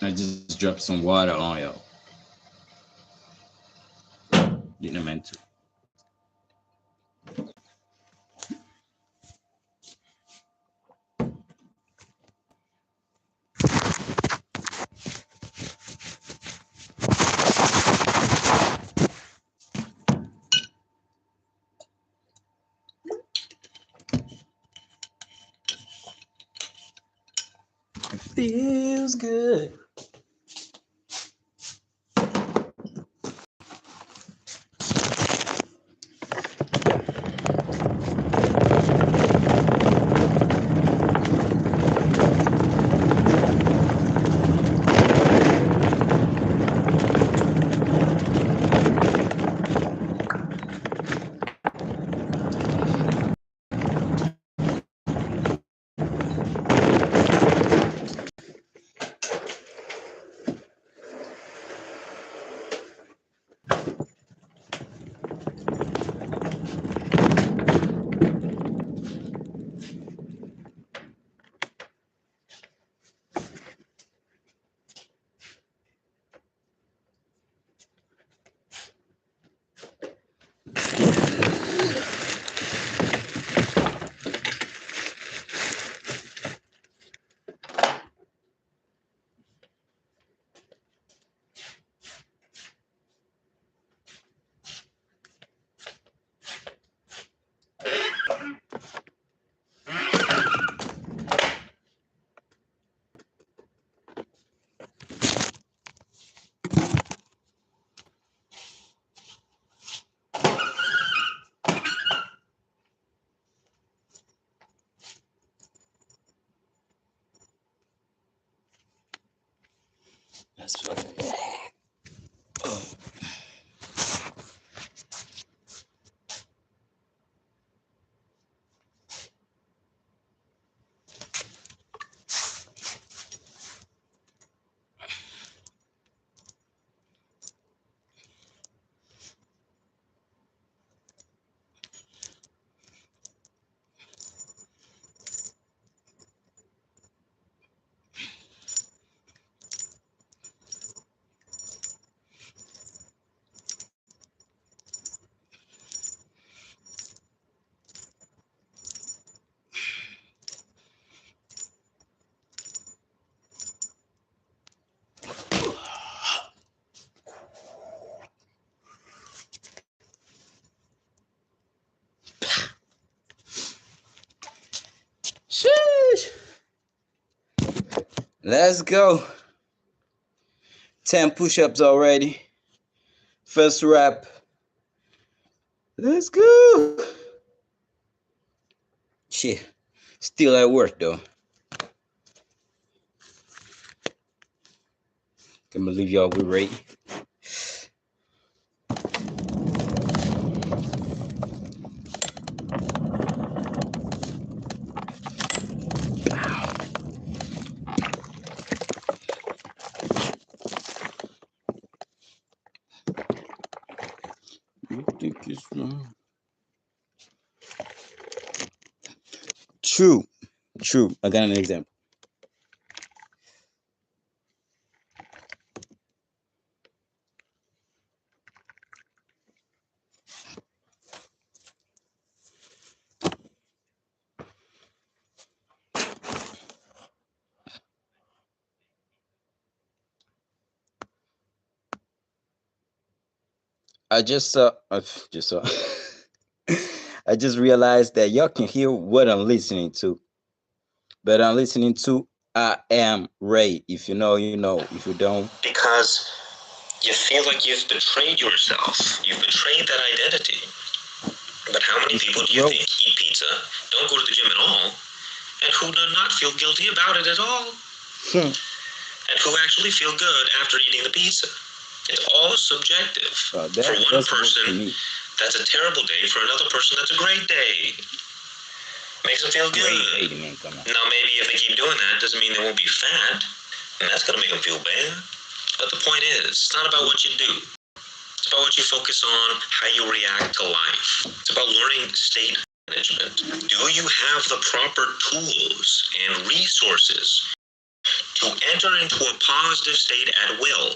I just dropped some water on y'all. Didn't mean to. It feels good. That's fucking. Oh. Sheesh. Let's go. 10 push-ups already. First rep. Let's go. Shit. Still at work though. Can't believe y'all we rate. You think it's wrong? True. True. I got an example. I just saw. I just saw. I just realized that y'all can hear what I'm listening to. But I'm listening to I Am Ray. If you know, you know. If you don't, because you feel like you've betrayed yourself. You've betrayed that identity. But how many people do you think eat pizza, don't go to the gym at all, and who do not feel guilty about it at all? And who actually feel good after eating the pizza? It's all subjective. For one person, that's a terrible day. For another person, that's a great day. Makes them feel good. Now, maybe if they keep doing that, doesn't mean they won't be fat, and that's going to make them feel bad. But the point is, it's not about what you do. It's about what you focus on, how you react to life. It's about learning state management. Do you have the proper tools and resources to enter into a positive state at will?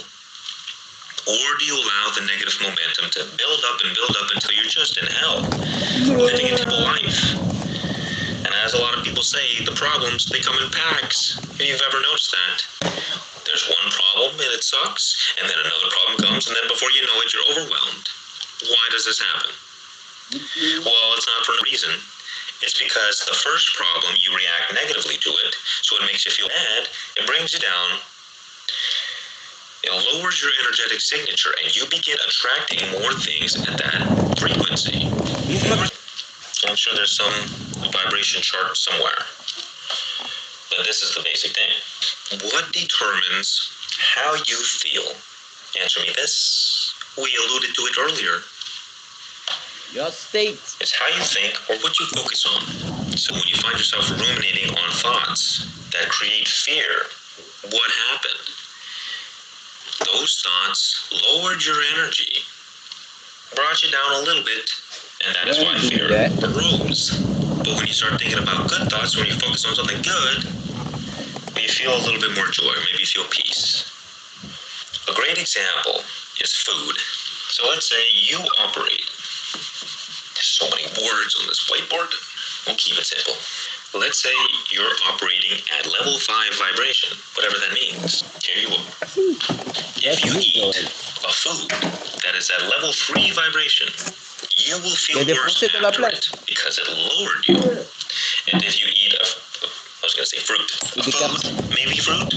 Or do you allow the negative momentum to build up and build up until you're just in hell, living a double life? And as a lot of people say, the problems, they come in packs. If you've ever noticed that. There's one problem and it sucks, and then another problem comes, and then before you know it, you're overwhelmed. Why does this happen? Well, it's not for no reason. It's because the first problem, you react negatively to it, so it makes you feel bad, it brings you down, it lowers your energetic signature, and you begin attracting more things at that frequency. I'm sure there's some vibration chart somewhere, but this is the basic thing. What determines how you feel? Answer me this. We alluded to it earlier. Your state. It's how you think or what you focus on. So when you find yourself ruminating on thoughts that create fear, what happened? Those thoughts lowered your energy, brought you down a little bit, and that is why fear arose. But when you start thinking about good thoughts, when you focus on something good, you feel a little bit more joy, maybe you feel peace. A great example is food. So let's say you operate. There's so many words on this whiteboard. We'll keep it simple. Let's say you're operating at level 5 vibration, whatever that means. Here you are. If you eat a food that is at level 3 vibration, you will feel worse after it because it lowered you. And if you eat fruit, maybe fruit,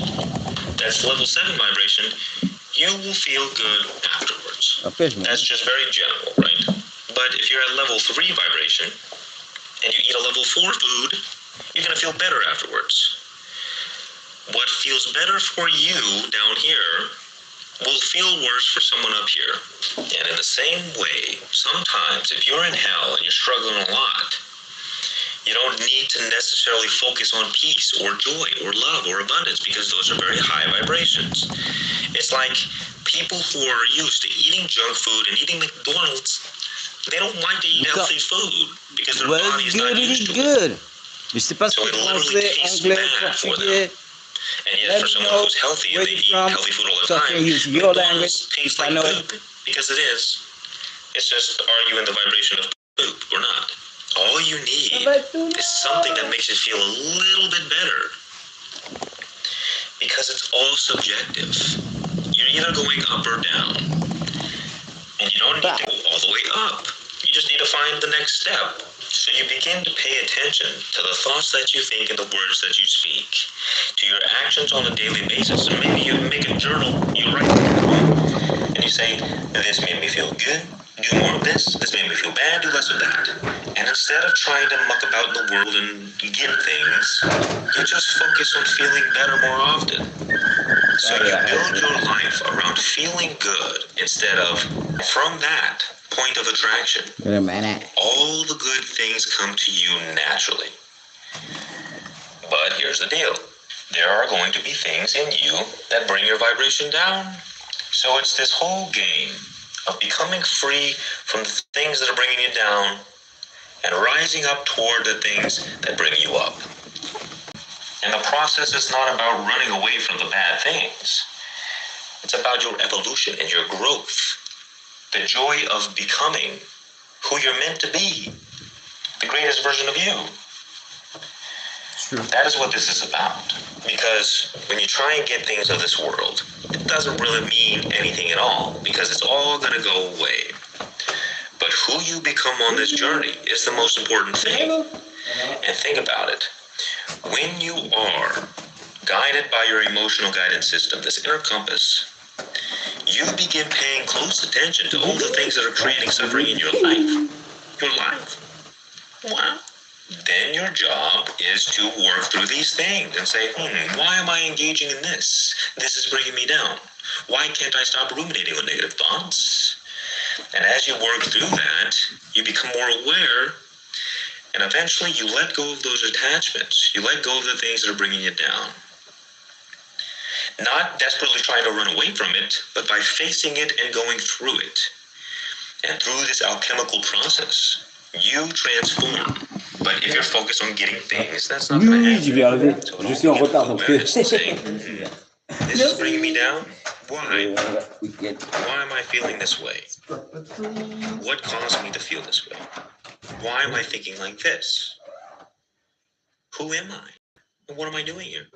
that's level 7 vibration, you will feel good afterwards. That's just very general, right? But if you're at level 3 vibration, and you eat a level 4 food, you're going to feel better afterwards. What feels better for you down here will feel worse for someone up here. And in the same way, sometimes if you're in hell and you're struggling a lot, you don't need to necessarily focus on peace or joy or love or abundance because those are very high vibrations. It's like people who are used to eating junk food and eating McDonald's, they don't like to eat healthy food because their body is not used to it. So it literally tastes bad for them. And yet for someone who's healthy and they eat healthy food all the time, McDonald's tastes like poop because it is. It's just, are you in the vibration of poop or not? All you need is something that makes you feel a little bit better. Because it's all subjective. You're either going up or down. And you don't need to go all the way up. You just need to find the next step. So you begin to pay attention to the thoughts that you think and the words that you speak, to your actions on a daily basis. And maybe you make a journal, you write it, and you say, this made me feel good. Do more of this made me feel bad, do less of that. And instead of trying to muck about in the world and get things, you just focus on feeling better more often. So you build your life around feeling good instead of from that point of attraction. All the good things come to you naturally. But here's the deal. There are going to be things in you that bring your vibration down. So it's this whole game of becoming free from the things that are bringing you down and rising up toward the things that bring you up. And the process is not about running away from the bad things. It's about your evolution and your growth. The joy of becoming who you're meant to be. The greatest version of you. True. That is what this is about. Because when you try and get things of this world, it doesn't really mean anything at all, because it's all going to go away. But who you become on this journey is the most important thing. And think about it. When you are guided by your emotional guidance system, this inner compass, you begin paying close attention to all the things that are creating suffering in your life. Your life. Wow. Then your job is to work through these things and say, why am I engaging in this? This is bringing me down. Why can't I stop ruminating on negative thoughts? And as you work through that, you become more aware, and eventually you let go of those attachments. You let go of the things that are bringing you down. Not desperately trying to run away from it, but by facing it and going through it. And through this alchemical process, You transform. But if you're focused on getting things, that's not going to happen. j'y vais arriver. So Je suis en retard, donc. this is bringing me down. Why? Why am I feeling this way? What caused me to feel this way? Why am I thinking like this? Who am I? And what am I doing here?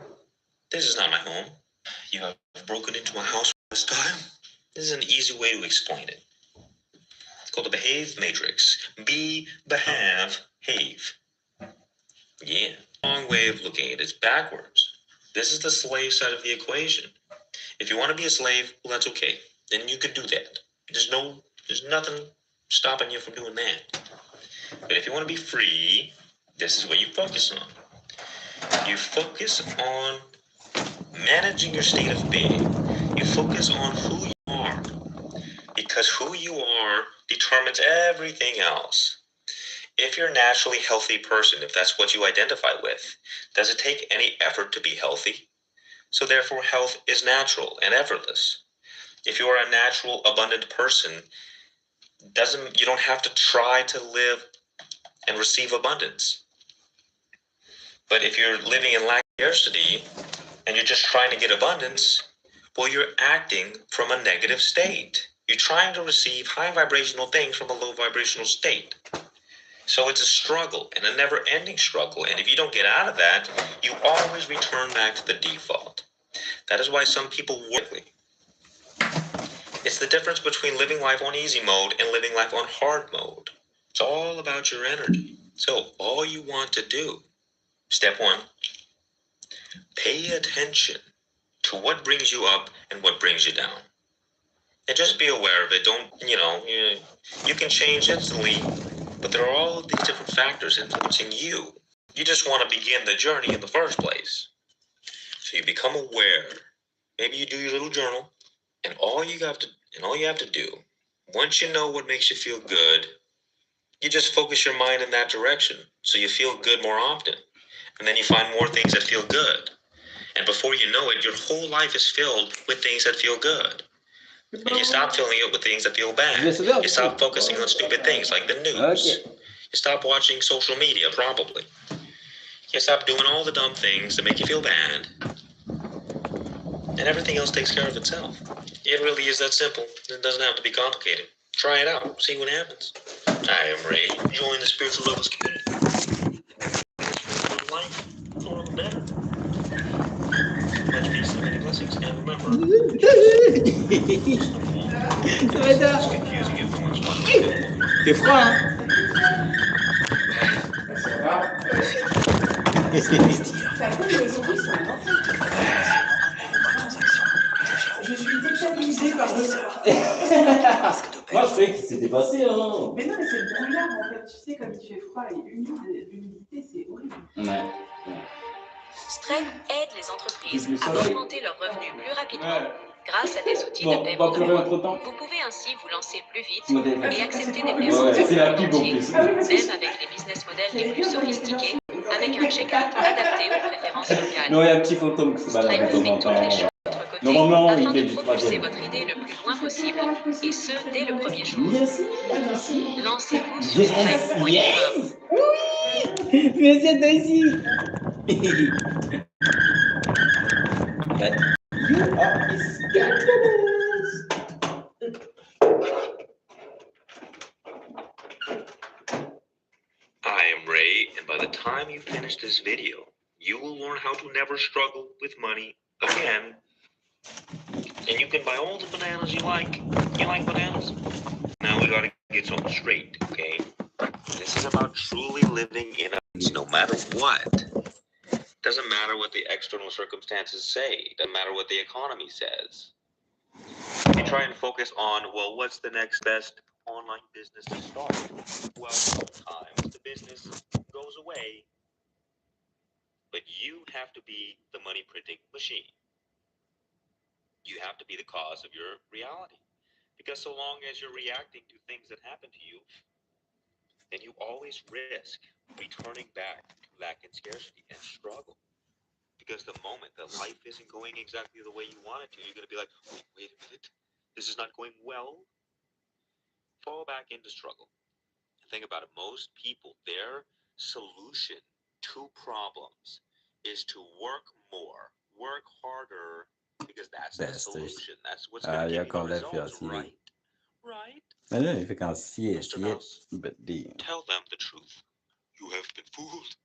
This is not my home. You have broken into my house this time. This is an easy way to explain it. It's called the behave matrix. Be, behave, have. Yeah. Wrong way of looking at it. It's backwards. This is the slave side of the equation. If you want to be a slave, well, that's okay. Then you can do that. There's nothing stopping you from doing that. But if you want to be free, this is what you focus on. You focus on managing your state of being. You focus on who you are. Because who you are determines everything else. If you're a naturally healthy person, if that's what you identify with, does it take any effort to be healthy? So therefore, health is natural and effortless. If you are a natural, abundant person, you don't have to try to live and receive abundance. But if you're living in lack of scarcity and you're just trying to get abundance, well, you're acting from a negative state. You're trying to receive high vibrational things from a low vibrational state. So it's a struggle and a never-ending struggle. And if you don't get out of that, you always return back to the default. That is why some people work. It's the difference between living life on easy mode and living life on hard mode. It's all about your energy. So all you want to do, step one, pay attention to what brings you up and what brings you down. And just be aware of it. Don't, you can change instantly, but there are all of these different factors influencing you. You just want to begin the journey in the first place. So you become aware. Maybe you do your little journal, and all you have to do, once you know what makes you feel good, you just focus your mind in that direction, so you feel good more often. And then you find more things that feel good. And before you know it, your whole life is filled with things that feel good. And you stop filling it with things that feel bad. You stop focusing on stupid things like the news. You stop watching social media, probably. You stop doing all the dumb things that make you feel bad. And everything else takes care of itself. It really is that simple. It doesn't have to be complicated. Try it out. See what happens. I am Ray. Join the Spiritual Levels community. Life a little better. Much peace and many blessings. And remember, it's confusing influence. T'es froid, hein? Je suis déstabilisée par le soir. Moi, je croyais qu'il s'était passé, hein. Mais non, mais c'est le brouillard, en fait. Tu sais, comme il fait froid et humide, l'humidité, c'est horrible. Ouais. Strike aide les entreprises à augmenter leurs revenus plus rapidement grâce à des outils de paiement de points. Vous pouvez ainsi vous lancer plus vite et accepter des paiements c'est la pub en entiers, plus. même avec les business models les plus sophistiqués, avec un checkout adapté aux préférences locales. Non, il y a un petit fantôme qui se balade Stripe de vous temps en met toutes les temps. choses de votre côté Normalement, il afin fait de du propulser troisième. votre idée le plus loin possible, et ce, dès le premier jour. Merci. Lancez-vous sur stripe.com. Oui! Mais c'est ici! You are scandalous! I am Ray, and by the time you finish this video, you will learn how to never struggle with money again. And you can buy all the bananas you like. You like bananas? Now we gotta get something straight, okay? This is about truly living in a no matter what. Doesn't matter what the external circumstances say. Doesn't matter what the economy says. You try and focus on, well, what's the next best online business to start? Well, sometimes the business goes away, but you have to be the money printing machine. You have to be the cause of your reality. Because so long as you're reacting to things that happen to you, then you always risk returning back to lack and scarcity and struggle. Because the moment that life isn't going exactly the way you want it to, you're going to be like, wait a minute, this is not going well. Fall back into struggle. And thing about it. Most people, their solution to problems is to work more, work harder, because that's the solution. That's what's going to give you the results, right? Right? Mr. Mouse, tell them the truth. You have been fooled.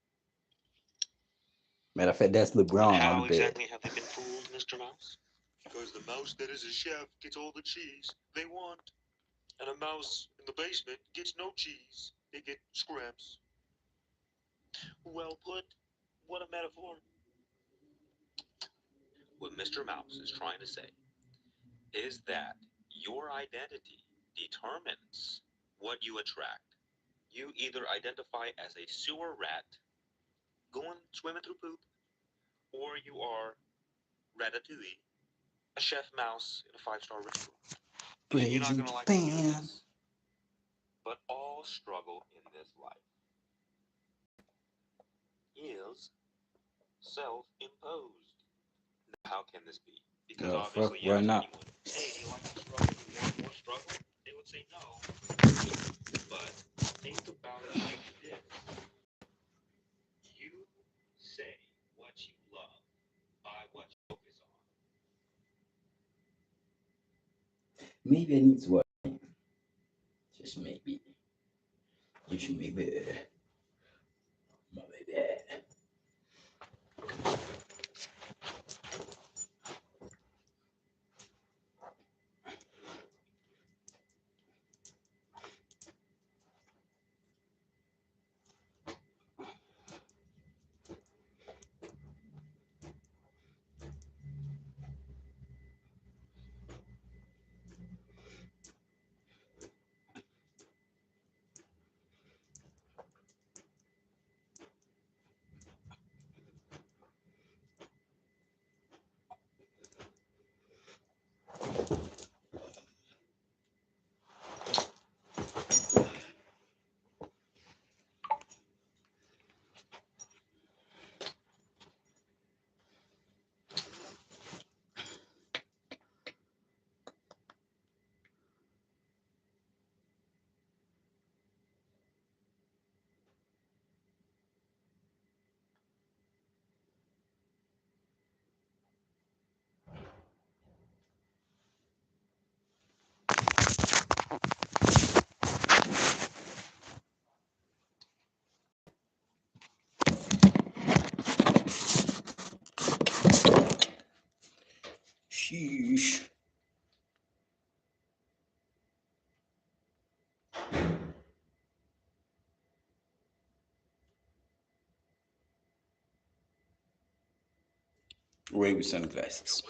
Matter of fact, that's LeBron on How the bed. exactly have they been fooled, Mr. Mouse? Because the mouse that is a chef gets all the cheese they want, and a mouse in the basement gets no cheese. They get scraps. Well put. What a metaphor. What Mr. Mouse is trying to say is that your identity determines what you attract. You either identify as a sewer rat going swimming through poop, or you are Ratatouille, a chef mouse in a 5-star restaurant. You're not going to like to hear this, but all struggle in this life is self-imposed. Now, how can this be? Because obviously, you ask anyone, hey, do you like to struggle? Do you want more struggle? They would say no. But think about it like this. You say what you love by what you focus on. Maybe I need to watch. Just maybe. You should maybe. My baby. Sheesh. Ray with sunglasses.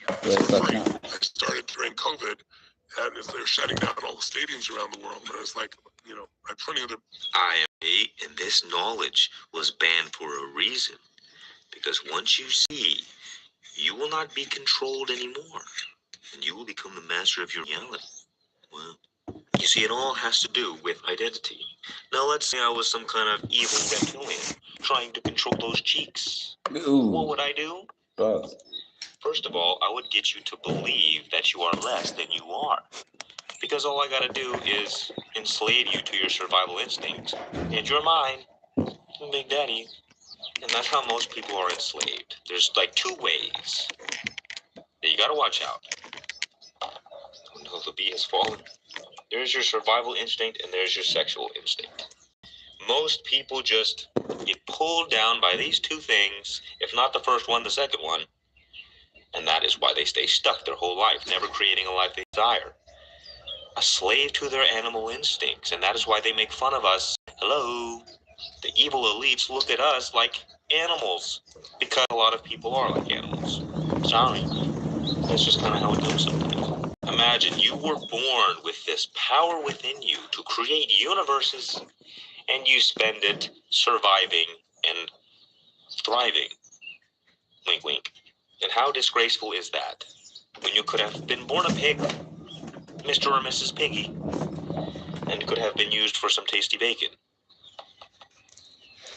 I started during COVID, and they're shutting down all the stadiums around the world. And it's like, I have plenty of other. IMA, and this knowledge was banned for a reason. Because once you see, you will not be controlled anymore. And you will become the master of your reality. Well, you see, it all has to do with identity. Now, let's say I was some kind of evil reptilian trying to control those cheeks. Ooh. What would I do? First of all, I would get you to believe that you are less than you are. Because all I gotta do is enslave you to your survival instincts. And you're mine, Big Daddy. And that's how most people are enslaved. There's like 2 ways that you gotta watch out. Oh no, the bee has fallen. There's your survival instinct and there's your sexual instinct. Most people just get pulled down by these 2 things, if not the first one, the second one. And that is why they stay stuck their whole life, never creating a life they desire. A slave to their animal instincts, and that is why they make fun of us. Hello. The evil elites look at us like animals, because a lot of people are like animals. Sorry. That's just kind of how it goes sometimes. Imagine you were born with this power within you to create universes, and you spend it surviving and thriving. Wink, wink. And how disgraceful is that? When you could have been born a pig, Mr. or Mrs. Piggy, and could have been used for some tasty bacon.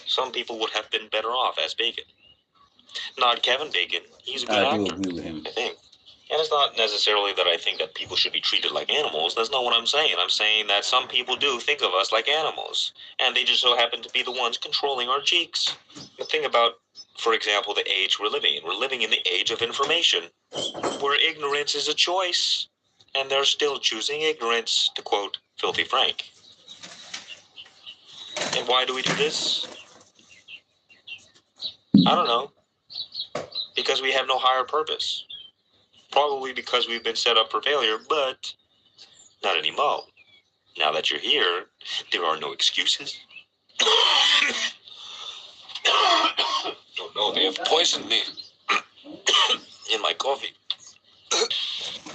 Some people would have been better off as Bacon. Not Kevin Bacon. He's a good actor, I agree with him. I think. And it's not necessarily that I think that people should be treated like animals. That's not what I'm saying. I'm saying that some people do think of us like animals, and they just so happen to be the ones controlling our cheeks. But think about, for example, the age we're living in. We're living in the age of information, where ignorance is a choice, and they're still choosing ignorance, to quote Filthy Frank. And why do we do this? I don't know. Because we have no higher purpose. Probably because we've been set up for failure, but not anymore. Now that you're here, there are no excuses. Oh no, they have poisoned me in my coffee.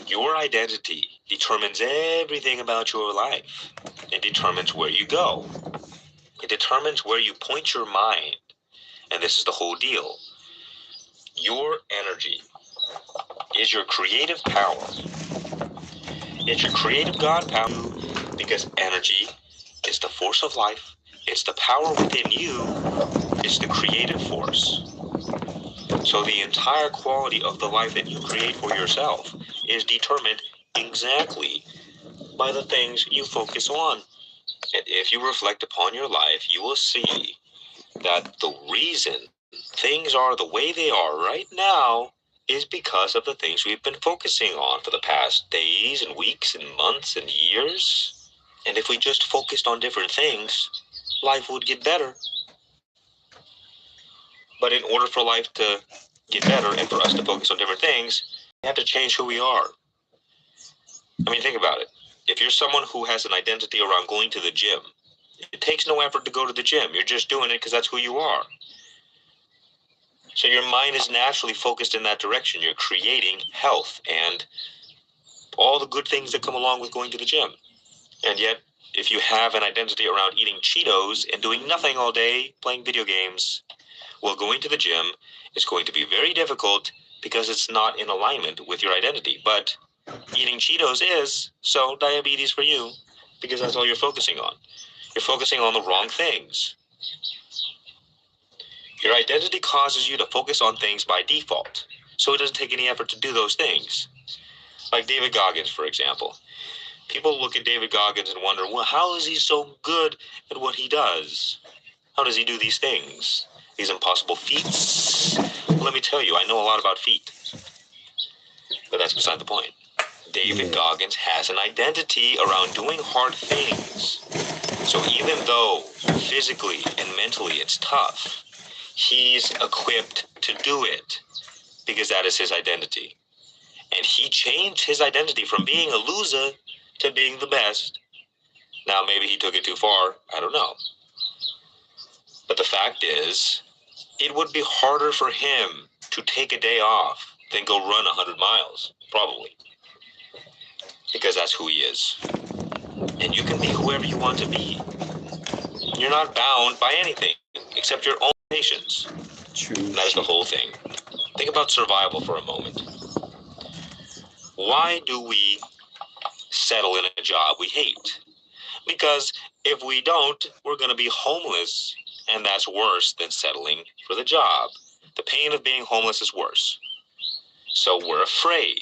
Your identity determines everything about your life. It determines where you go. It determines where you point your mind. And this is the whole deal. Your energy is your creative power. It's your creative God power, because energy is the force of life. It's the power within you. It's the creative force. So the entire quality of the life that you create for yourself is determined exactly by the things you focus on. And if you reflect upon your life, you will see that the reason things are the way they are right now is because of the things we've been focusing on for the past days and weeks and months and years. And if we just focused on different things, life would get better. But in order for life to get better and for us to focus on different things, we have to change who we are. I mean, think about it. If you're someone who has an identity around going to the gym, it takes no effort to go to the gym. You're just doing it because that's who you are. So your mind is naturally focused in that direction. You're creating health and all the good things that come along with going to the gym. And yet, if you have an identity around eating Cheetos and doing nothing all day, playing video games, well, going to the gym is going to be very difficult because it's not in alignment with your identity. But eating Cheetos is, so diabetes for you, because that's all you're focusing on. You're focusing on the wrong things. Your identity causes you to focus on things by default, so it doesn't take any effort to do those things. Like David Goggins, for example. People look at David Goggins and wonder, well, how is he so good at what he does? How does he do these things? These impossible feats? Well, let me tell you, I know a lot about feet. But that's beside the point. David Goggins has an identity around doing hard things. So even though physically and mentally it's tough, he's equipped to do it because that is his identity. And he changed his identity from being a loser to being the best. Now, maybe he took it too far. I don't know. But the fact is, it would be harder for him to take a day off than go run 100 miles, probably. Because that's who he is. And you can be whoever you want to be. You're not bound by anything except your own patience. True. And that is the whole thing. Think about survival for a moment. Why do we settle in a job we hate? Because if we don't, we're going to be homeless, and that's worse than settling for the job. The pain of being homeless is worse. So we're afraid.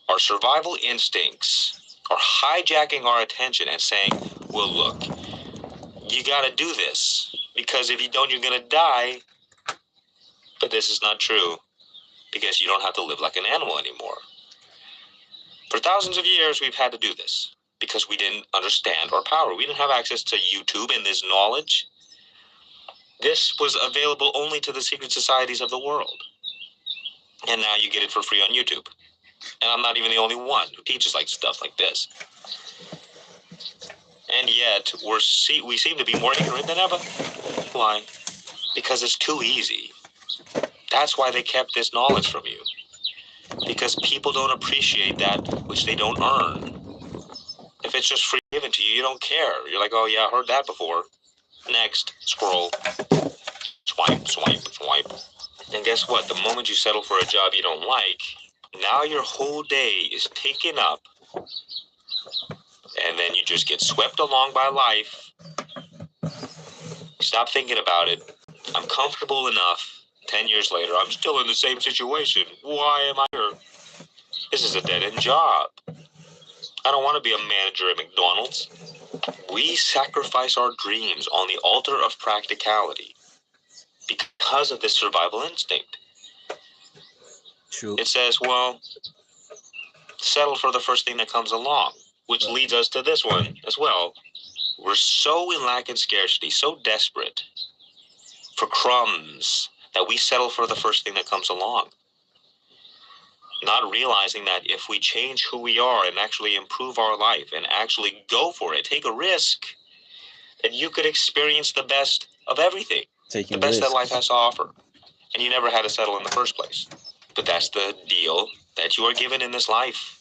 Our survival instincts are hijacking our attention and saying, well, look, you got to do this, because if you don't, you're going to die. But this is not true, because you don't have to live like an animal anymore. For thousands of years, we've had to do this because we didn't understand our power. We didn't have access to YouTube and this knowledge. This was available only to the secret societies of the world. And now you get it for free on YouTube. And I'm not even the only one who teaches like stuff like this. And yet, we seem to be more ignorant than ever. Why? Because it's too easy. That's why they kept this knowledge from you. Because people don't appreciate that which they don't earn. If it's just free given to you, you don't care. You're like, oh yeah, I heard that before. Next, scroll. Swipe, swipe, swipe. And guess what? The moment you settle for a job you don't like, now your whole day is taken up. And then you just get swept along by life. Stop thinking about it. I'm comfortable enough. 10 years later, I'm still in the same situation. Why am I here? This is a dead-end job. I don't want to be a manager at McDonald's. We sacrifice our dreams on the altar of practicality because of this survival instinct. True. It says, well, settle for the first thing that comes along, which leads us to this one as well. We're so in lack and scarcity, so desperate for crumbs that we settle for the first thing that comes along. Not realizing that if we change who we are and actually improve our life and actually go for it, take a risk, that you could experience the best of everything, Taking the best risks. that life has to offer. And you never had to settle in the first place. But that's the deal that you are given in this life.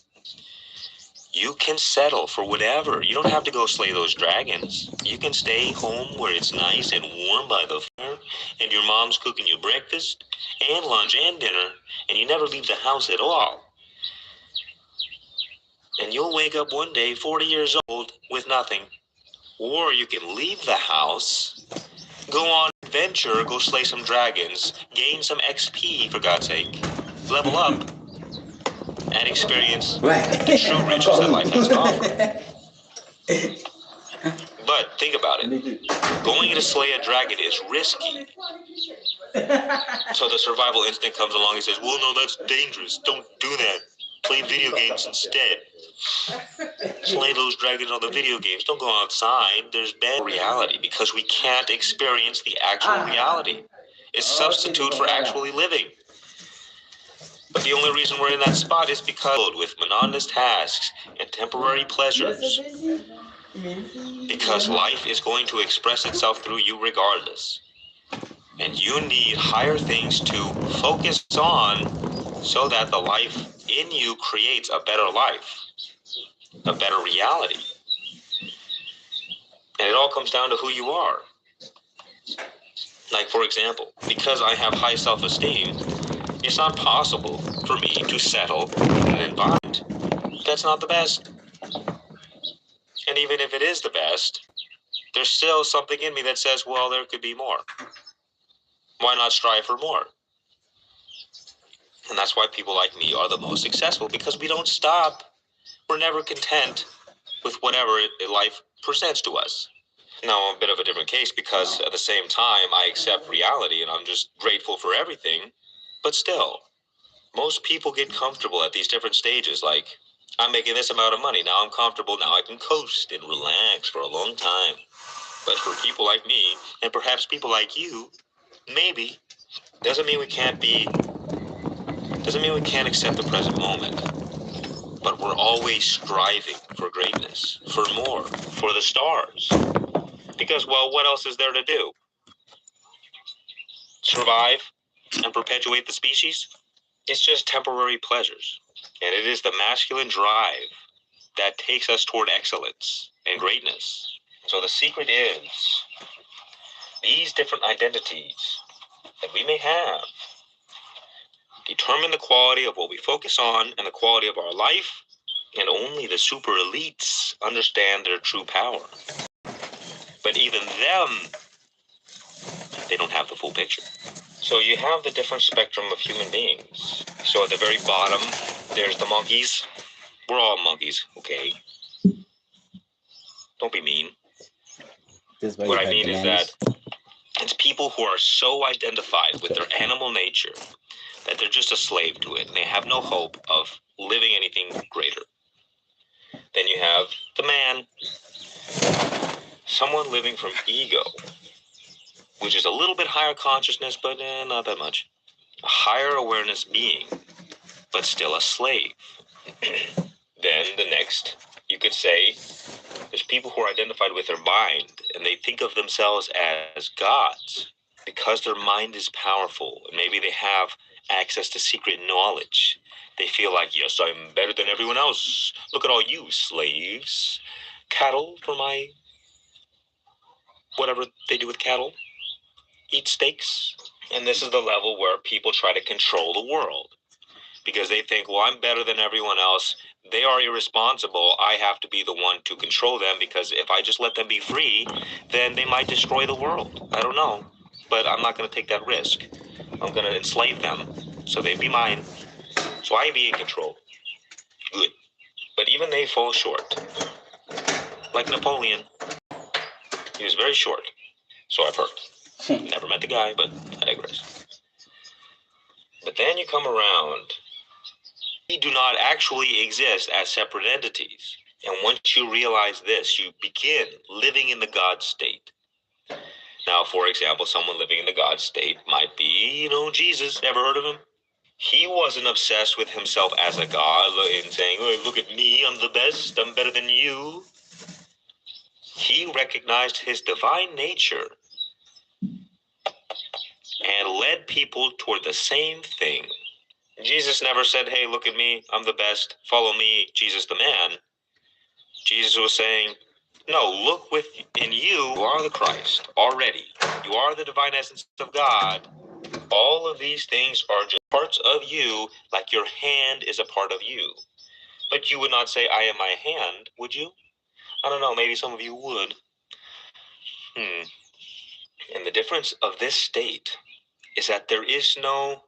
You can settle for whatever. You don't have to go slay those dragons. You can stay home where it's nice and warm by the fire, and your mom's cooking you breakfast and lunch and dinner, and you never leave the house at all. And you'll wake up one day 40 years old with nothing. Or you can leave the house, go on an adventure, go slay some dragons, gain some XP, for God's sake, level up, and experience the true riches that life has to offer. But think about it. Going to slay a dragon is risky. So the survival instinct comes along and says, well, no, that's dangerous. Don't do that. Play video games instead. Slay those dragons on the video games. Don't go outside. There's bad reality because we can't experience the actual reality. It's a substitute for actually living. But the only reason we're in that spot is because with monotonous tasks and temporary pleasures. Because life is going to express itself through you regardless. And you need higher things to focus on so that the life in you creates a better life, a better reality. And it all comes down to who you are. Like, for example, because I have high self-esteem, it's not possible for me to settle in an environment that's not the best. And even if it is the best, there's still something in me that says, well, there could be more. Why not strive for more? And that's why people like me are the most successful, because we don't stop. We're never content with whatever life presents to us. Now, I'm a bit of a different case because at the same time, I accept reality and I'm just grateful for everything. But still, most people get comfortable at these different stages. Like, I'm making this amount of money. Now I'm comfortable. Now I can coast and relax for a long time. But for people like me, and perhaps people like you, maybe, doesn't mean we can't accept the present moment. But we're always striving for greatness, for more, for the stars. Because, well, what else is there to do? Survive and perpetuate the species? It's just temporary pleasures. And it is the masculine drive that takes us toward excellence and greatness. So the secret is these different identities that we may have determine the quality of what we focus on and the quality of our life, and only the super elites understand their true power. But even them, they don't have the full picture. So you have the different spectrum of human beings. So at the very bottom, there's the monkeys. We're all monkeys, okay? Don't be mean. What I mean is that it's people who are so identified with their animal nature that they're just a slave to it, and they have no hope of living anything greater. Then you have the man, someone living from ego, which is a little bit higher consciousness, but not that much. A higher awareness being, but still a slave. Then the next, you could say, there's people who are identified with their mind, and they think of themselves as gods because their mind is powerful, and maybe they have access to secret knowledge. They feel like, yes, I'm better than everyone else. Look at all you slaves. Cattle for my... whatever they do with cattle. Eat steaks. And this is the level where people try to control the world. Because they think, well, I'm better than everyone else. They are irresponsible. I have to be the one to control them, because if I just let them be free, then they might destroy the world. I don't know. But I'm not going to take that risk. I'm going to enslave them so they be mine. So I be in control. good. But even they fall short. Like Napoleon. He was very short. So I've heard. Never met the guy, but I digress. But then you come around. We do not actually exist as separate entities. And once you realize this, you begin living in the God state. Now, for example, someone living in the God state might be, Jesus. Ever heard of him? He wasn't obsessed with himself as a God and saying, oh, look at me, I'm the best, I'm better than you. He recognized his divine nature and led people toward the same thing. Jesus never said, hey, look at me, I'm the best, follow me, Jesus the man. Jesus was saying, no, look within you, you are the Christ already. You are the divine essence of God. All of these things are just parts of you, like your hand is a part of you. But you would not say, I am my hand, would you? I don't know, maybe some of you would. And the difference of this state is that there is no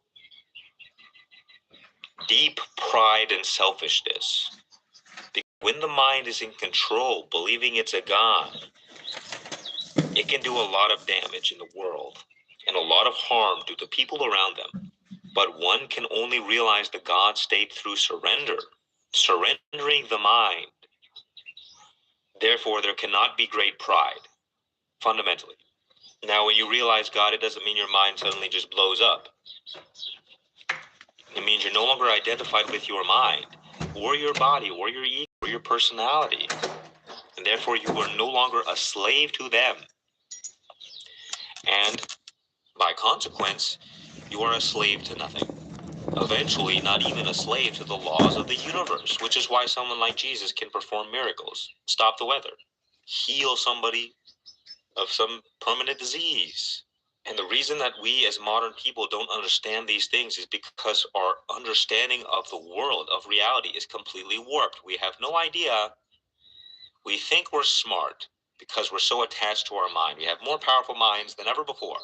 deep pride and selfishness. When the mind is in control, believing it's a God, it can do a lot of damage in the world and a lot of harm to the people around them. But one can only realize the God state through surrender, surrendering the mind. Therefore, there cannot be great pride, fundamentally. Now, when you realize God, it doesn't mean your mind suddenly just blows up. It means you're no longer identified with your mind, or your body, or your ego, or your personality. And therefore, you are no longer a slave to them. And by consequence, you are a slave to nothing. Eventually, not even a slave to the laws of the universe, which is why someone like Jesus can perform miracles, stop the weather, heal somebody of some permanent disease. And the reason that we as modern people don't understand these things is because our understanding of the world, of reality, is completely warped. We have no idea. We think we're smart because we're so attached to our mind. We have more powerful minds than ever before,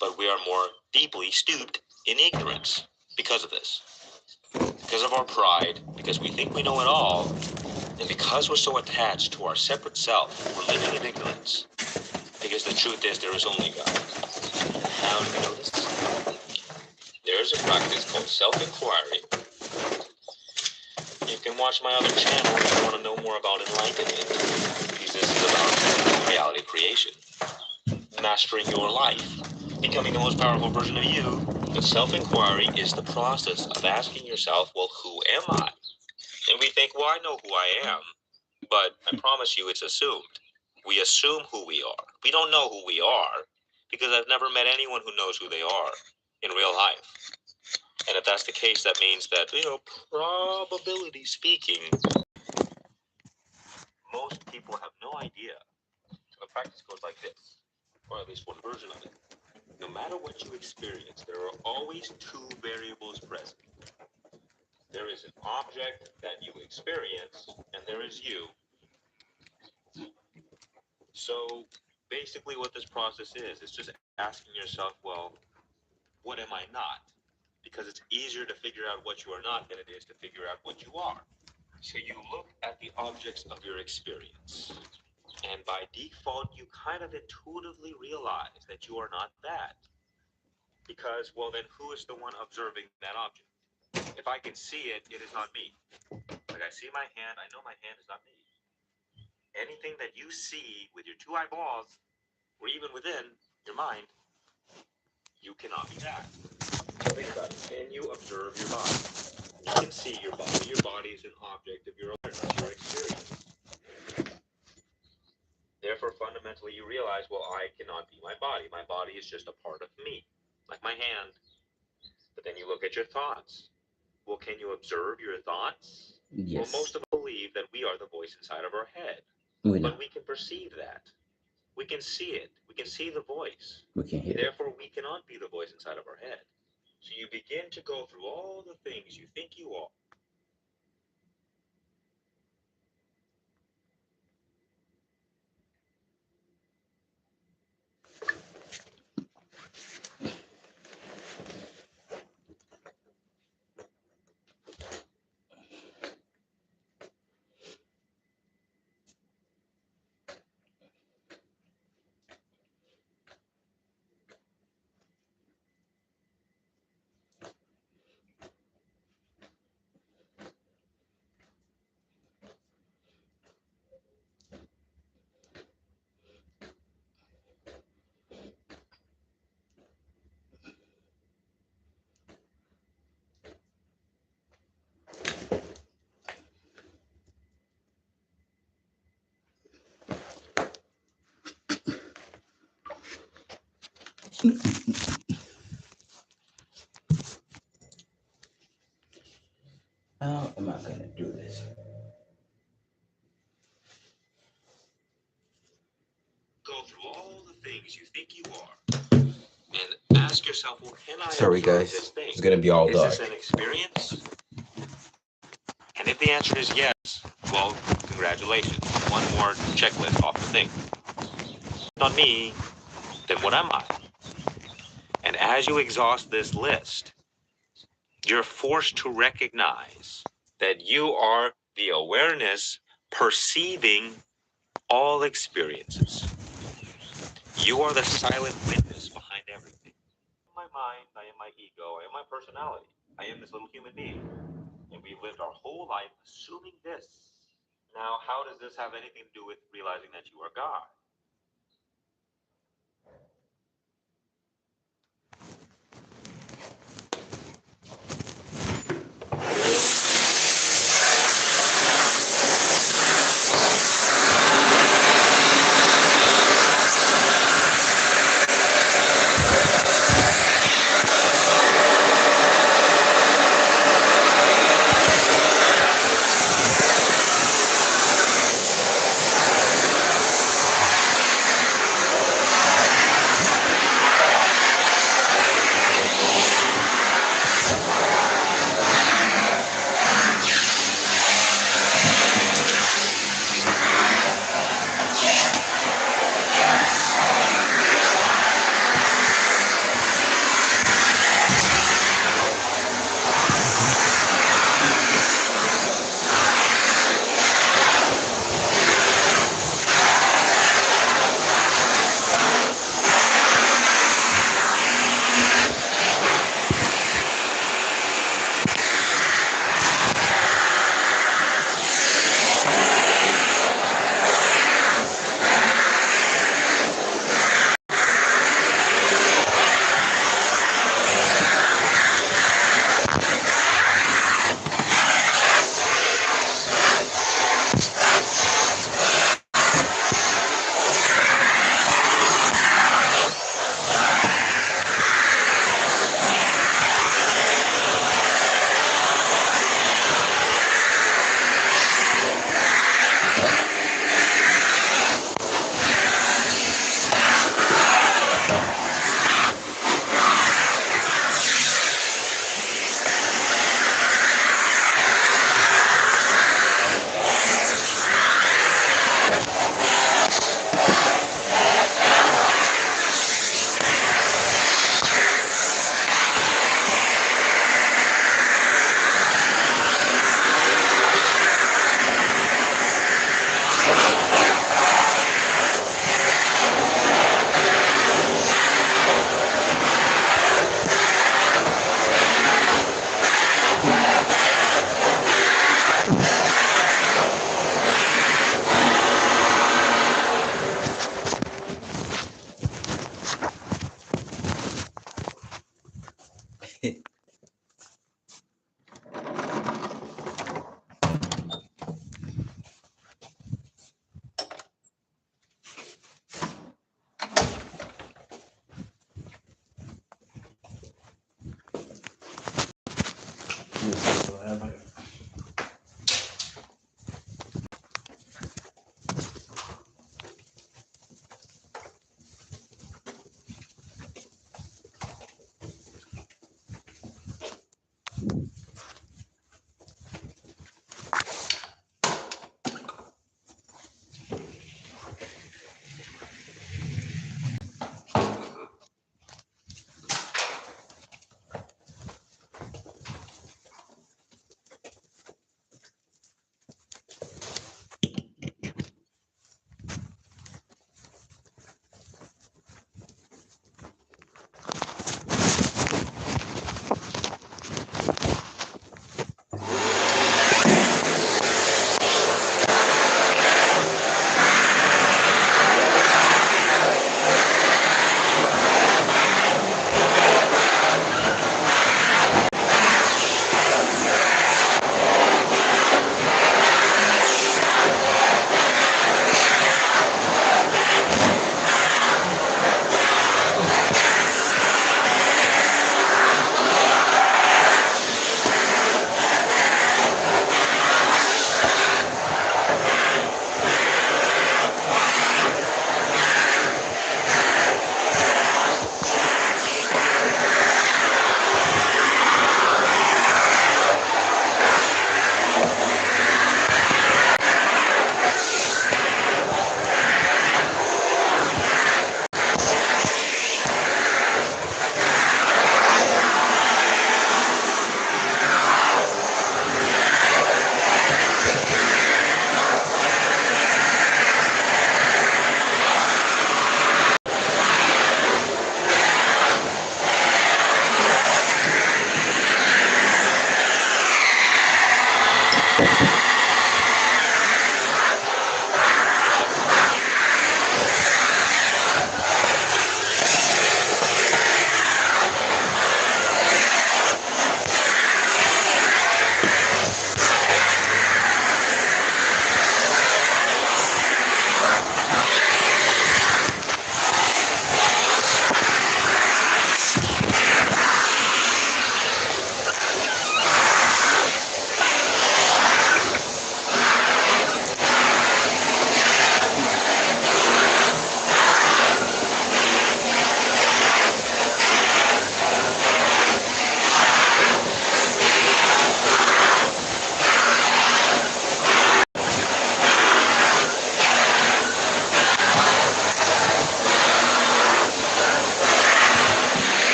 but we are more deeply stooped in ignorance because of this. Because of our pride, because we think we know it all, and because we're so attached to our separate self, we're living in ignorance. Because the truth is, there is only God. How do we know this? There is a practice called self-inquiry. You can watch my other channel if you want to know more about enlightenment, because this is about reality creation, mastering your life, becoming the most powerful version of you. But self-inquiry is the process of asking yourself, well, who am I? And we think, well, I know who I am, but I promise you it's assumed. We assume who we are. We don't know who we are because I've never met anyone who knows who they are in real life. And if that's the case, that means that, probability speaking, most people have no idea. The practice goes like this, or at least one version of it. No matter what you experience, there are always two variables present. There is an object that you experience, and there is you. So basically what this process is, it's just asking yourself, well, what am I not? Because it's easier to figure out what you are not than it is to figure out what you are. So you look at the objects of your experience, and by default, you kind of intuitively realize that you are not that. Because, well, then who is the one observing that object? If I can see it, it is not me. Like I see my hand, I know my hand is not me. Anything that you see with your two eyeballs, or even within your mind, you cannot be that. So think about it. Can you observe your body? You can see your body. Your body is an object of your awareness, your experience. Therefore, fundamentally, you realize, well, I cannot be my body. My body is just a part of me, like my hand. But then you look at your thoughts. Well, can you observe your thoughts? Yes. Well, most of us believe that we are the voice inside of our head. But we can perceive that. We can see it. We can see the voice. We can hear it. Therefore, we cannot be the voice inside of our head. So you begin to go through all the things you think you are. How am I gonna do this? Go through all the things you think you are, and ask yourself, well, can I Sorry, enjoy guys. this thing? It's gonna be all Is dark. this an experience? And if the answer is yes, well, congratulations. One more checklist off the thing. On me, then what am I? And as you exhaust this list, you're forced to recognize that you are the awareness perceiving all experiences. You are the silent witness behind everything. My mind, I am my ego, I am my personality. I am this little human being. And we've lived our whole life assuming this. Now, how does this have anything to do with realizing that you are God?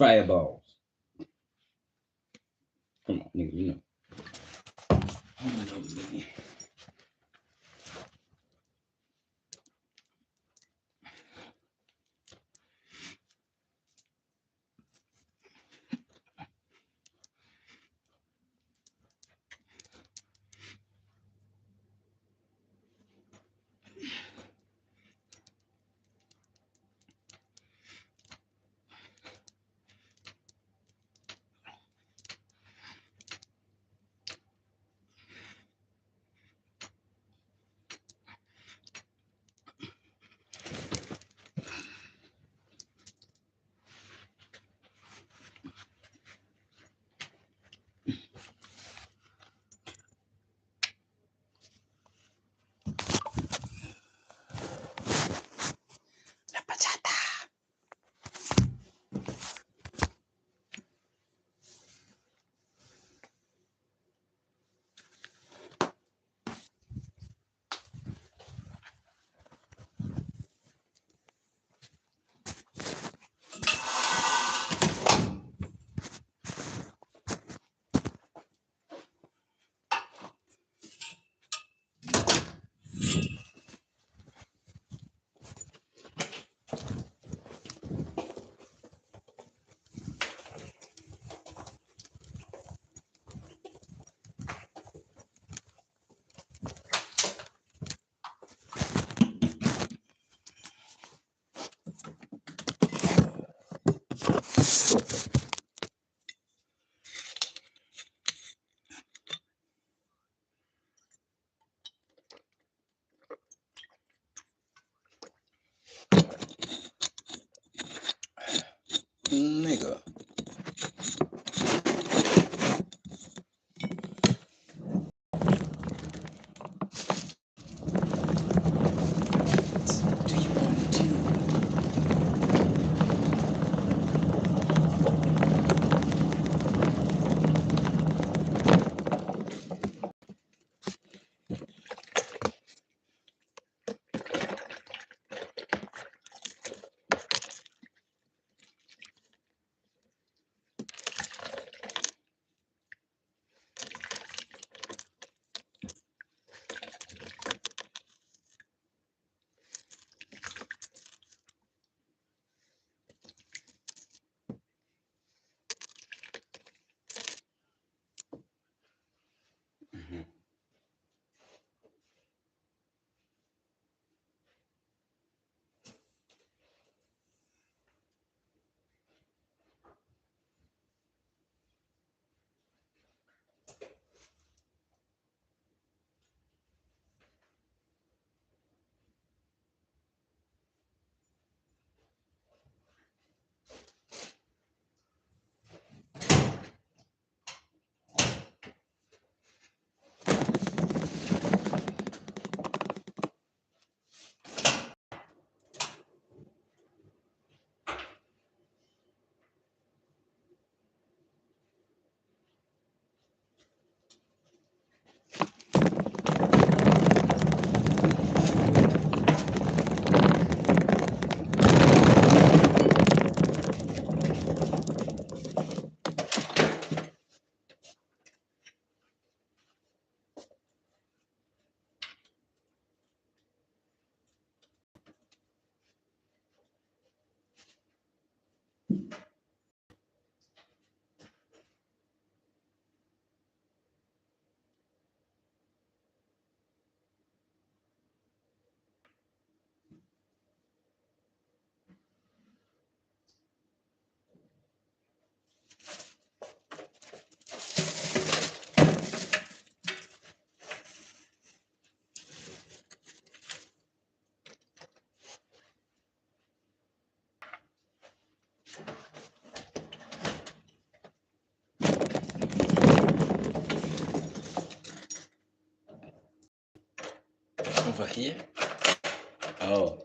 fireballs. Come on, nigga, you know. Nigga. Over here? Oh.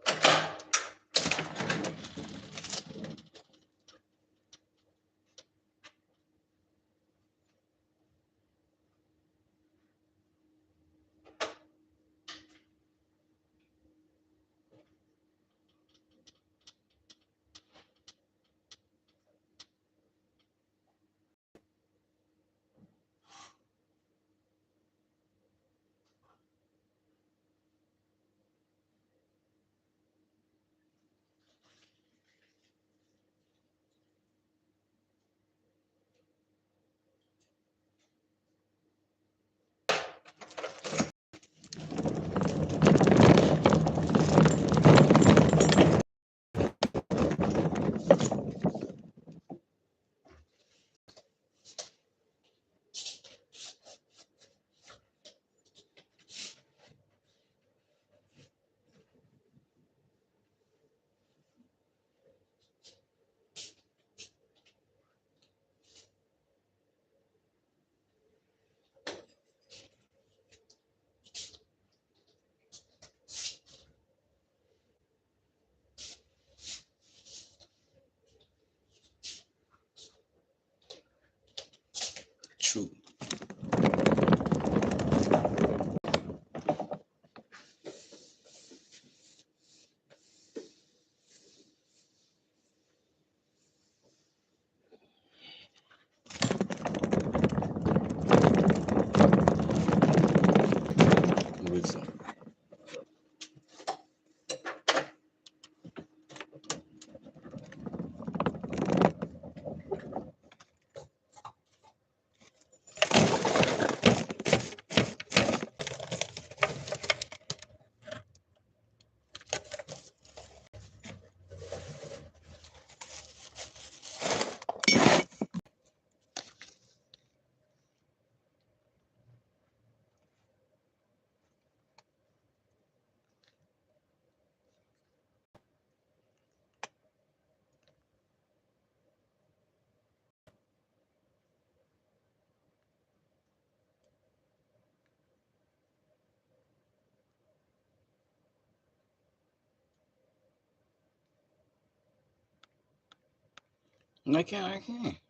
I can't. Okay,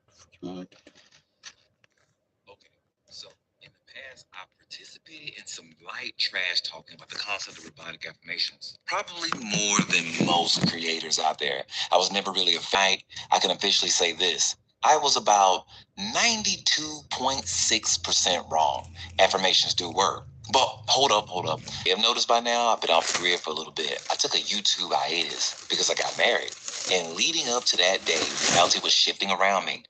so in the past, I participated in some light trash talking about the concept of robotic affirmations. Probably more than most creators out there. I was never really a fight. I can officially say this. I was about 92.6% wrong. Affirmations do work. But hold up. You have noticed by now I've been off the grid for a little bit. I took a YouTube hiatus because I got married. And leading up to that day, reality was shifting around me.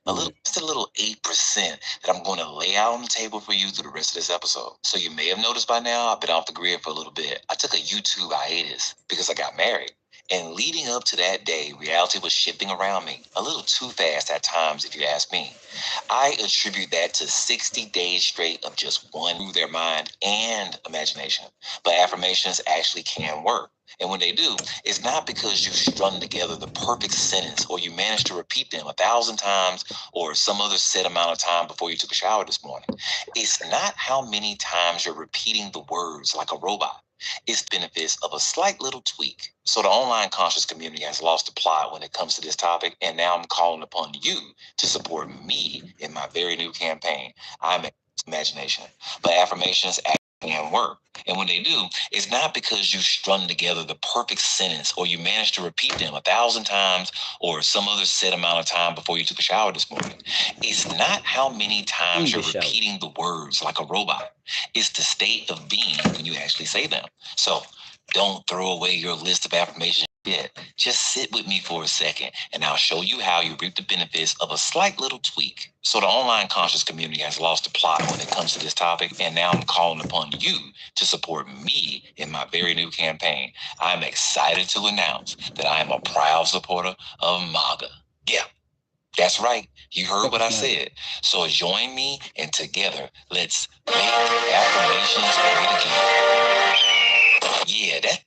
Just a little 8% that I'm going to lay out on the table for you through the rest of this episode. So you may have noticed by now I've been off the grid for a little bit. I took a YouTube hiatus because I got married. And leading up to that day, reality was shifting around me a little too fast at times, if you ask me. I attribute that to 60 days straight of just one through their mind and imagination. But affirmations actually can work. And when they do, it's not because you strung together the perfect sentence or you managed to repeat them 1,000 times or some other set amount of time before you took a shower this morning. It's not how many times you're repeating the words like a robot. It's benefits of a slight little tweak. So the online conscious community has lost the plot when it comes to this topic, and now I'm calling upon you to support me in my very new campaign. I'm Imagination, but affirmations actually can work. And when they do, it's not because you strung together the perfect sentence or you managed to repeat them 1,000 times or some other set amount of time before you took a shower this morning. It's not how many times you're repeating the words like a robot. It's the state of being when you actually say them. So don't throw away your list of affirmations yet. Just sit with me for a second and I'll show you how you reap the benefits of a slight little tweak. So the online conscious community has lost the plot when it comes to this topic, and now I'm calling upon you to support me in my very new campaign. I'm excited to announce that I am a proud supporter of MAGA. Yeah, that's right. You heard what I said. So join me and together, let's make affirmations great again. Yeah, that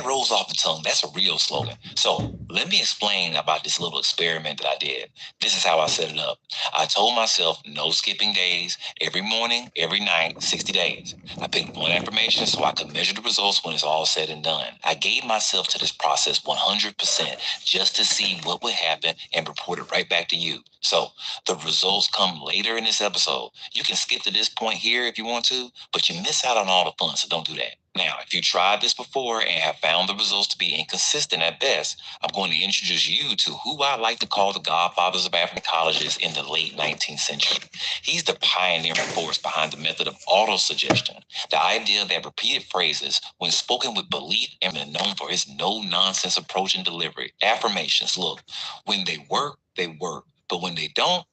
rolls off the tongue. That's a real slogan. So let me explain about this little experiment that I did. This is how I set it up. I told myself no skipping days, every morning, every night, 60 days. I picked one affirmation so I could measure the results when it's all said and done. I gave myself to this process 100% just to see what would happen and report it right back to you. So the results come later in this episode. You can skip to this point here if you want to, but you miss out on all the fun, so don't do that. Now, if you tried this before and have found the results to be inconsistent at best, I'm going to introduce you to who I like to call the godfathers of African colleges in the late 19th century. He's the pioneering force behind the method of autosuggestion, the idea that repeated phrases, when spoken with belief and known for his no-nonsense approach and delivery, affirmations, look, when they work, they work. But when they don't,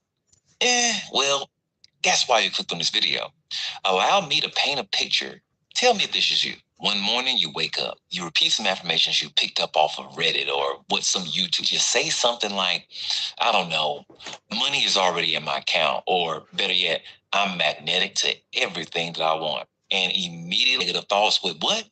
well, that's why you clicked on this video. Allow me to paint a picture. Tell me if this is you. One morning you wake up, you repeat some affirmations you picked up off of Reddit or what some YouTube. You say something like, I don't know, money is already in my account, or better yet, I'm magnetic to everything that I want. And immediately get the thoughts with what?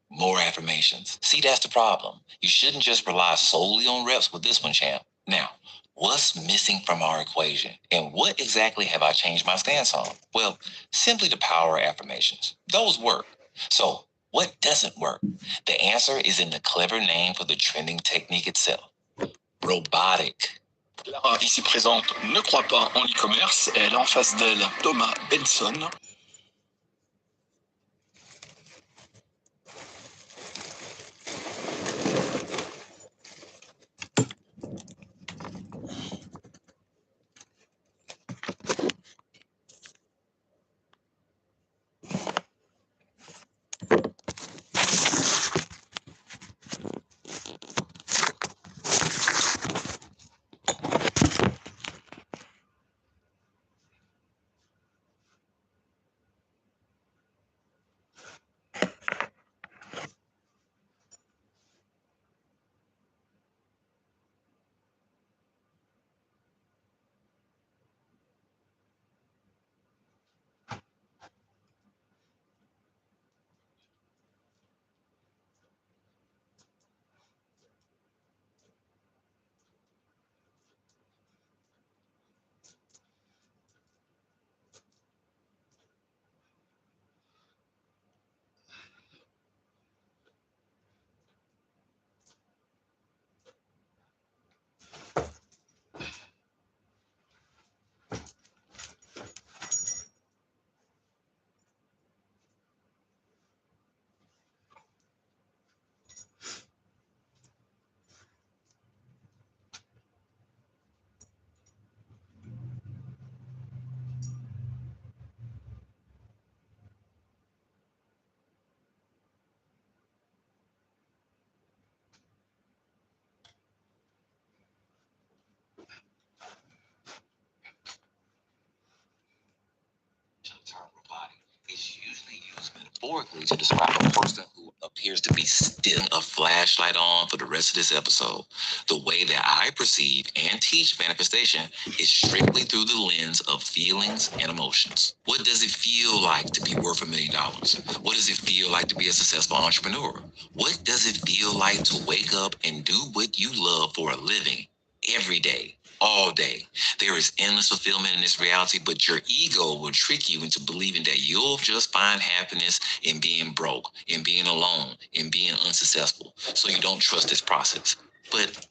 More affirmations. See, that's the problem. You shouldn't just rely solely on reps with this one, champ. Now, what's missing from our equation? And what exactly have I changed my stance on? Well, simply the power affirmations. Those work. So, what doesn't work? The answer is in the clever name for the trending technique itself. Robotic. Lara, ici présente, ne croit pas en e-commerce. Elle a en face d'elle Thomas Benson. metaphorically to describe a person who appears to be still a flashlight on for the rest of this episode. The way that I perceive and teach manifestation is strictly through the lens of feelings and emotions. What does it feel like to be worth $1 million? What does it feel like to be a successful entrepreneur? What does it feel like to wake up and do what you love for a living every day, all day? There is endless fulfillment in this reality, but your ego will trick you into believing that you'll just find happiness in being broke, in being alone, in being unsuccessful. So you don't trust this process. But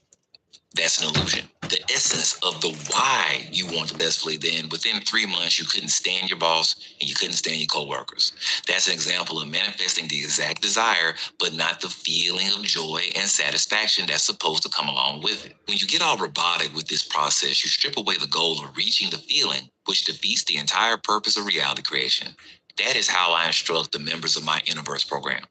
that's an illusion. The essence of the why you want to successfully, then within 3 months, you couldn't stand your boss and you couldn't stand your coworkers. That's an example of manifesting the exact desire, but not the feeling of joy and satisfaction that's supposed to come along with it. When you get all robotic with this process, you strip away the goal of reaching the feeling, which defeats the entire purpose of reality creation. That is how I instruct the members of my Innerverse program.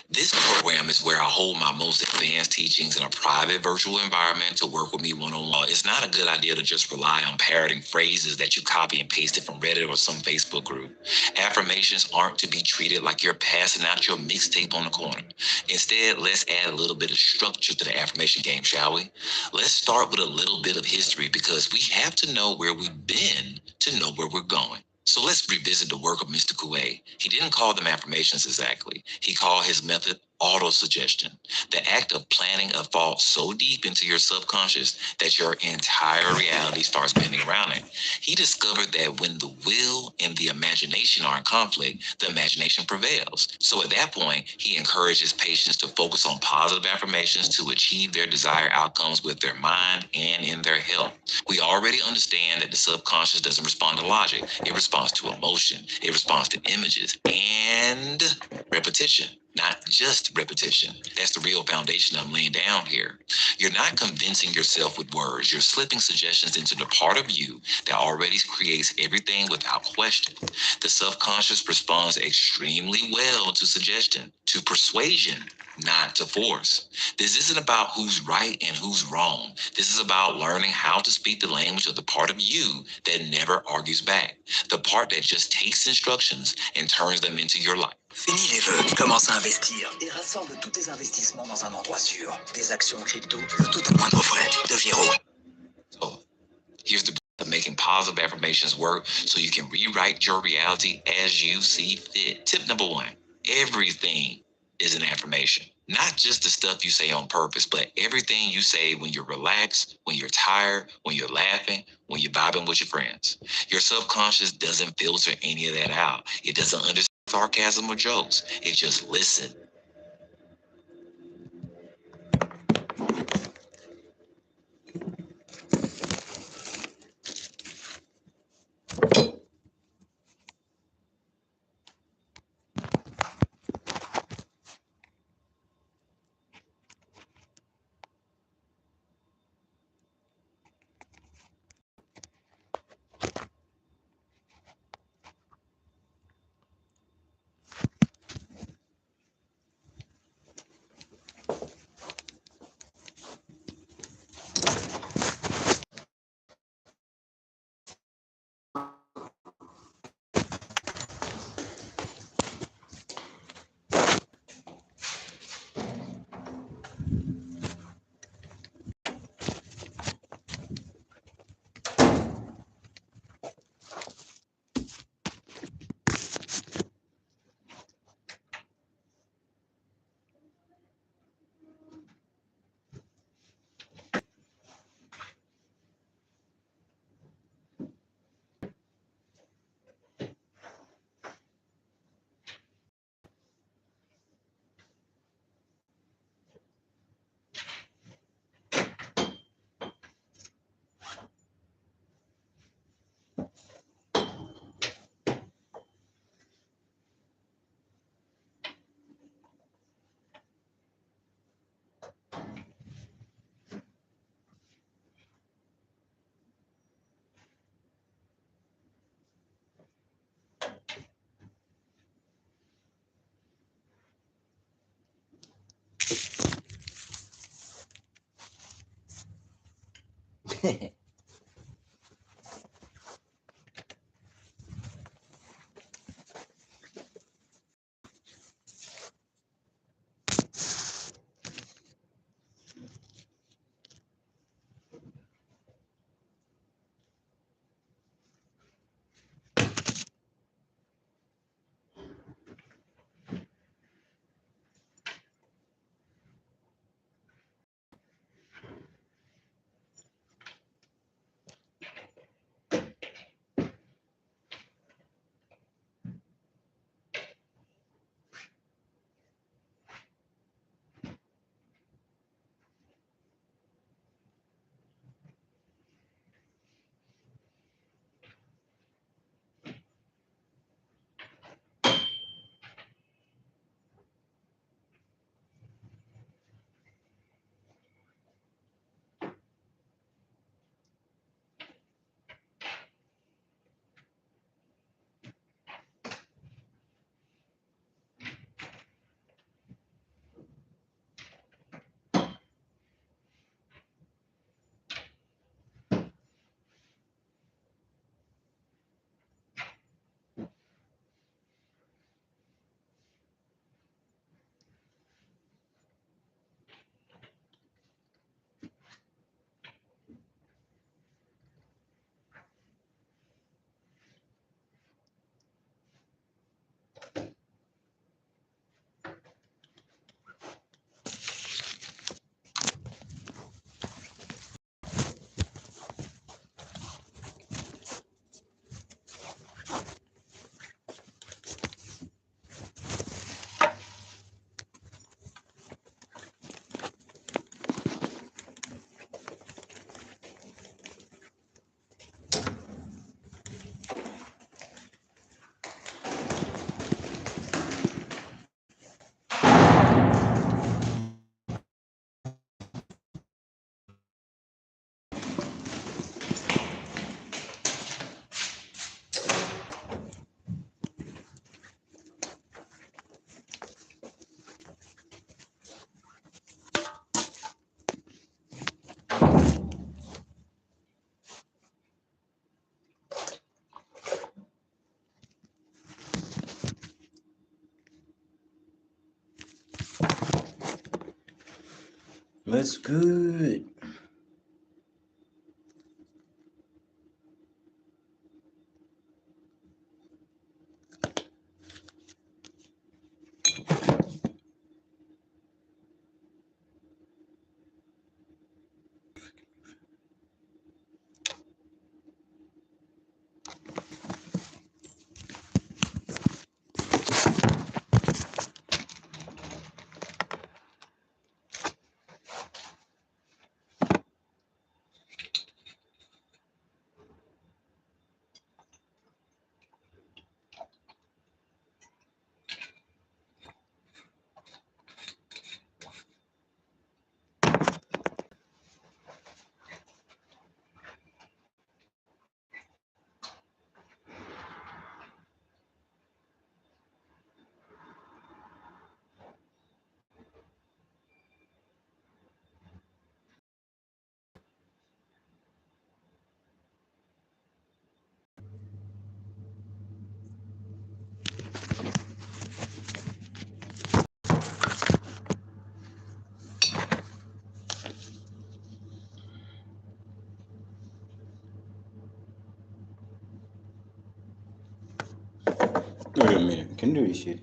This program is where I hold my most advanced teachings in a private virtual environment to work with me one-on-one. It's not a good idea to just rely on parroting phrases that you copy and pasted from Reddit or some Facebook group. Affirmations aren't to be treated like you're passing out your mixtape on the corner. Instead, let's add a little bit of structure to the affirmation game, shall we? Let's start with a little bit of history because we have to know where we've been to know where we're going. So let's revisit the work of Mr. Coué. He didn't call them affirmations exactly. He called his method autosuggestion, the act of planting a thought so deep into your subconscious that your entire reality starts bending around it. He discovered that when the will and the imagination are in conflict, the imagination prevails. So at that point, he encouraged his patients to focus on positive affirmations to achieve their desired outcomes with their mind and in their health. We already understand that the subconscious doesn't respond to logic. It responds to emotion. It responds to images and repetition. Not just repetition. That's the real foundation I'm laying down here. You're not convincing yourself with words. You're slipping suggestions into the part of you that already creates everything without question. The subconscious responds extremely well to suggestion, to persuasion, not to force. This isn't about who's right and who's wrong. This is about learning how to speak the language of the part of you that never argues back. The part that just takes instructions and turns them into your life. Fini les vœux, commence à investir et rassemble tous tes investissements dans un endroit sûr. Des actions crypto, le tout à moindre frais. Deviens heureux. So, here's the of making positive affirmations work so you can rewrite your reality as you see fit. Tip number 1, everything is an affirmation. Not just the stuff you say on purpose, but everything you say when you're relaxed, when you're tired, when you're laughing, when you're vibing with your friends. Your subconscious doesn't filter any of that out. It doesn't understand sarcasm or jokes. It just listens. That's good. Wait a minute, can you do this shit?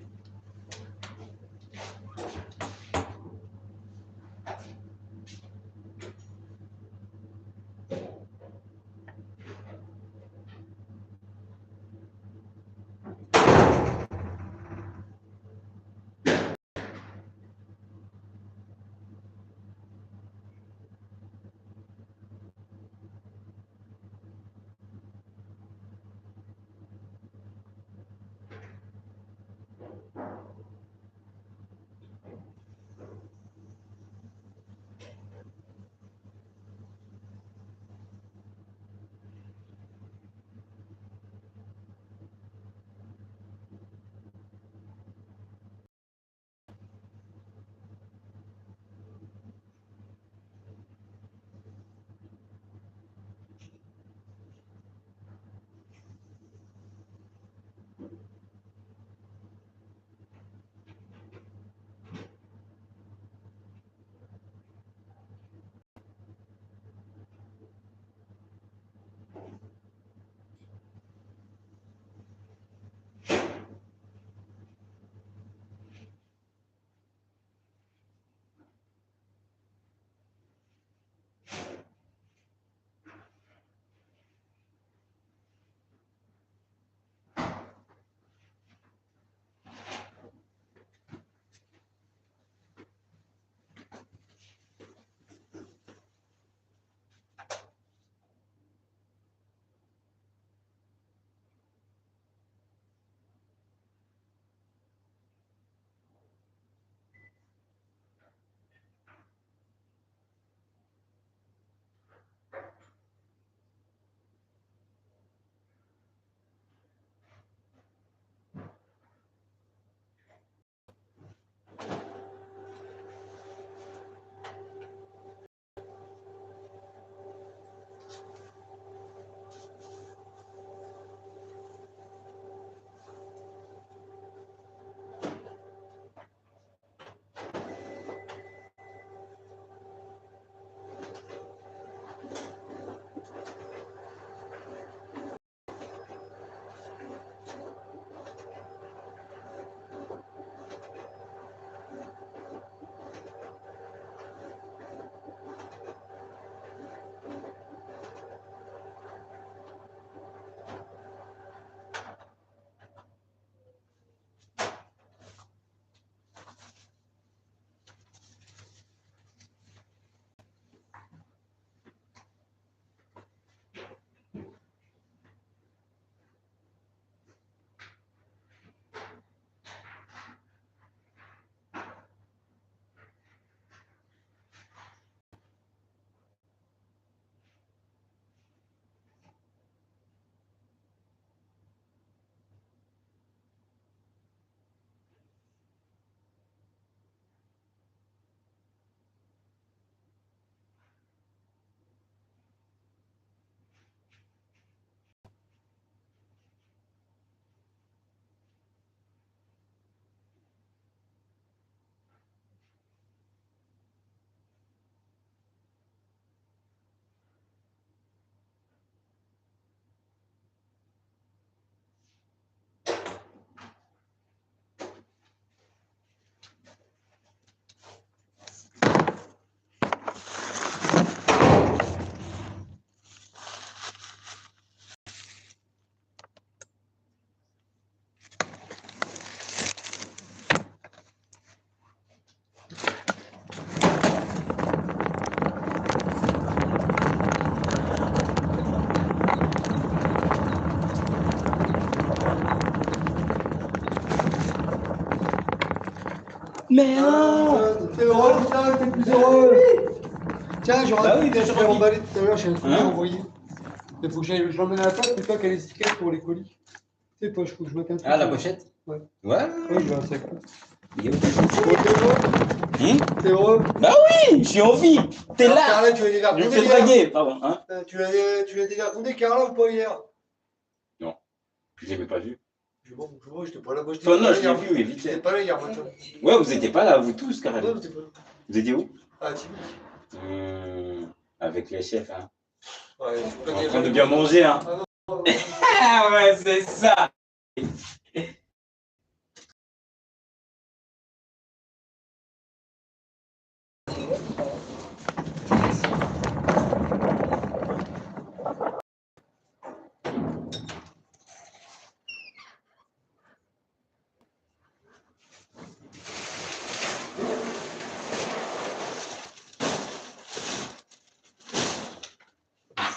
Merde. T'es heureux, putain, t'es plus heureux. Tiens, j'aurais oui, bien sûr. emballé tout à l'heure, j'ai un truc à envoyer. Il faut que je l'emmène à la poste, c'est toi qui as les tickets pour les colis. Tu sais, faut que je mette un truc. Ah, la pochette? Ouais. Ouais. Oui, je vais un sac. T'es T'es heureux? Bah oui, je suis en vie. T'es là. Carla, tu as des verres Je me condés fais hier. draguer. Pardon, hein? Tu as des verres condés, Carla, ou pas hier? Non, je l'avais pas vu. Je vois, j'étais pas là. Moi, Enfin, non, je l'ai vu, mais vite J'étais fait. pas là hier matin. Ouais, vous étiez pas là, vous tous, carrément. Ouais, vous étiez pas là. Vous étiez où? Ah, tu avec les chefs, hein. Ouais, On est en train de bien manger, hein. Ah ouais, c'est ça.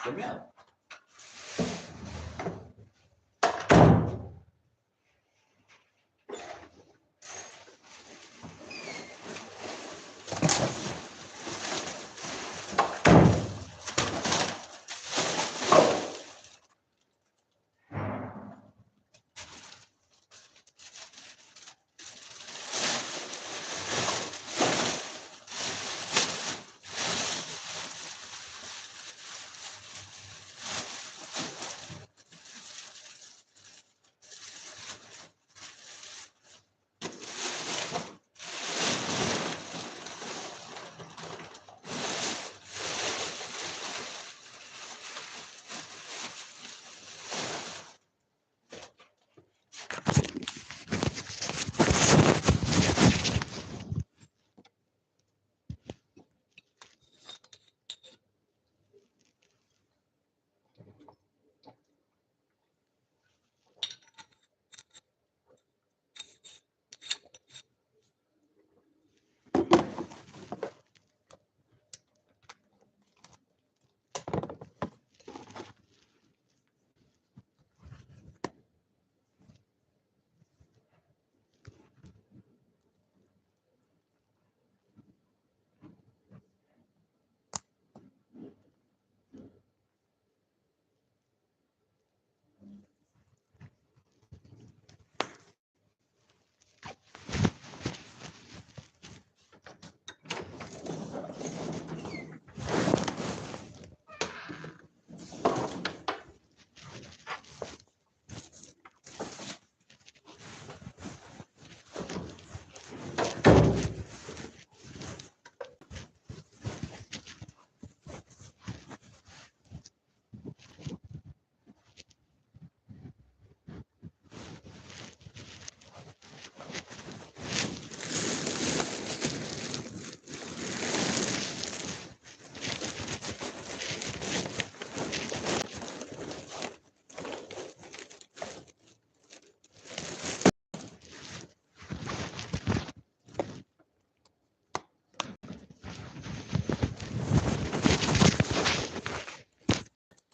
C'est bien.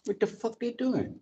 What the fuck they doing?